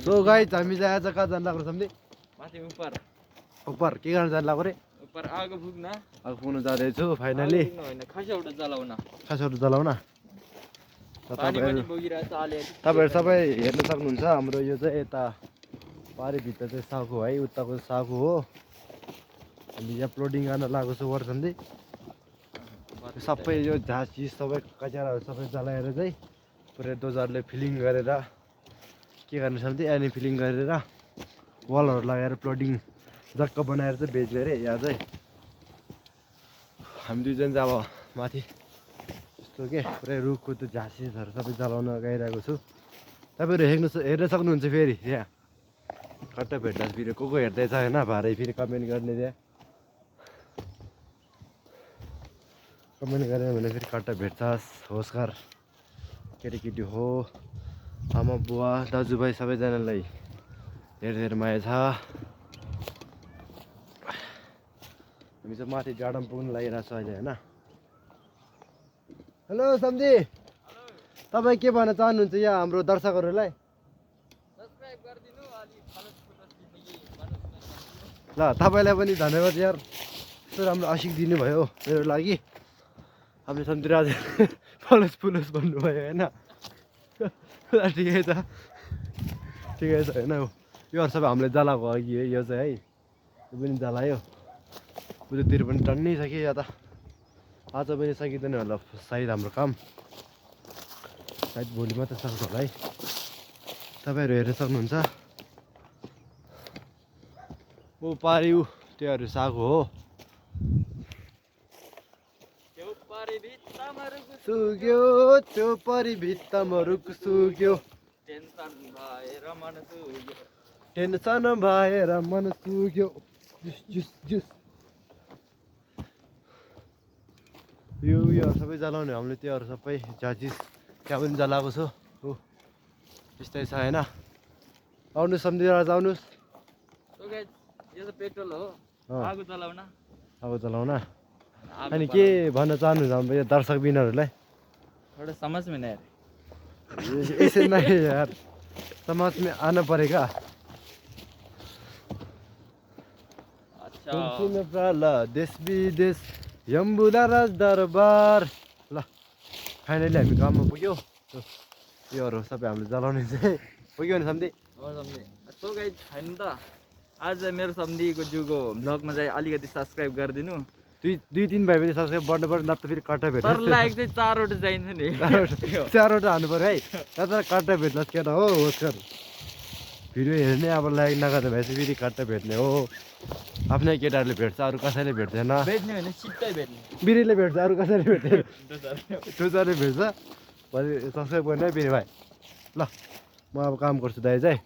so guys हामी चाहिँ आज कहाँ जानु लाग्यो सम्झे माथि ऊपर ऊपर के गर्न जानु लाग्यो रे ऊपर आगो फुक्न अब पुग्नु जाँदैछु फाइनली होइन खसाउट जलाउन खासहरू जलाउन पानी पनि बगिरहेछ अलिअलि तपाईँहरू सबै हेर्न सक्नुहुन्छ हाम्रो यो चाहिँ यता पारीभित्र चाहिँ सागु है उताको सागु हो हामी यहाँ प्लोडिङ गर्न लागेको छु वर्षन्दी सबै यो झाँसी सबै कचराहरू सबै जलाएर चाहिँ पुरै दोजरले फिलिङ गरेर के गर्नु सक्छ एनी फिलिङ गरेर वालहरू लगाएर प्लोडिङ जक्क बनाएर चाहिँ बेच्ने अरे यहाँ चाहिँ हामी दुईजना चाहिँ अब माथि यस्तो के पुरै रुखको त्यो झाँसीहरू सबै जलाउन गइरहेको छु तपाईँहरू हेर्न सक्नुहुन्छ फेरि यहाँ कट्टा भेट्दा फेरि को हेर्दैछ होइन भारै फेरि कमेन्ट गर्ने त्यहाँ कमेन्ट गरेर भने फेरि कट्टा भेट्छस् होस्कार केटीकेटी हो आमा बुवा दाजुभाइ सबैजनालाई धेरै धेरै माया छ हामी चाहिँ माथि गार्डन पुग्नु लागिरहेको छ अहिले होइन हेलो सम्झी तपाईँ के भन्न चाहनुहुन्छ यहाँ हाम्रो दर्शकहरूलाई सब्स्क्राइब गरिदिनु अलि फलोस ल तपाईँलाई पनि धन्यवाद यार यस्तो राम्रो आशिक दिनुभयो मेरो लागि हामीले सम्झी आज फलोस फुलोस भन्नुभयो होइन ठिकै छ होइन योहरू सबै हामीले जलाएको अघि है यो चाहिँ है यो पनि जलायो उतातिर पनि टन्नै छ कि या त आज पनि सकिँदैन होला सायद हाम्रो काम सायद भोलि मात्रै सक्छ होला है तपाईँहरू हेर्न सक्नुहुन्छ ऊ पारि ऊ त्योहरू सागु हो सुग्यो त्यो परि भित्तामा रुख सुग्यो टेन्सन भएर मन सुग्यो यो सबै जलाउने हामीले त्योहरू सबै झाँचिस त्यहाँ पनि जलाएको छु हो त्यस्तै छ होइन आउनुहोस् सम्झेर आउनुहोस् यो त पेट्रोल हो आगो जलाउन आगो जलाउन अनि के भन्न चाहनुहुन्छ हाम्रो यो दर्शक बिनहरूलाई थोड़ा समझ में नहीं ऐसे नहीं यार समझ में आना पड़ेगा अच्छा देश विदेश यम्बुला राज दरबार ल फाइनली हामी काममा पुग्यो योहरू सबै हामीले जलाउने चाहिँ पुग्यो भने सम्झे सो गाइस हैन त आज मेरो सम्धीको जुको ब्लगमा चाहिँ अलिकति सब्स्क्राइब गरिदिनु दुई तिन भाइ पनि सब्स्क्राइब बढ्नु पर्यो नत्र फेरि कट्टा भेट्छ तर लाइक चाहिँ 4 वटा चाहिन्छ नि 4 वटा हान्नु पर्यो है नत्र कट्टा भेट्छ केटा हो होस्कर भिडियो हेर्ने अब लाइक नगर्दा भएपछि फेरि कट्टा भेट्ने हो आफ्नै केटाहरूले भेट्छ अरू कसैले भेट्दैन भेट्ने भने सिधै भेट्ने बिरीले भेट्छ अरू कसैले भेट्दैन टुजरले भेट्छ भरे सब्स्क्राइब गर्ने है बिरी भाइ ल म अब काम गर्छु दाइ चाहिँ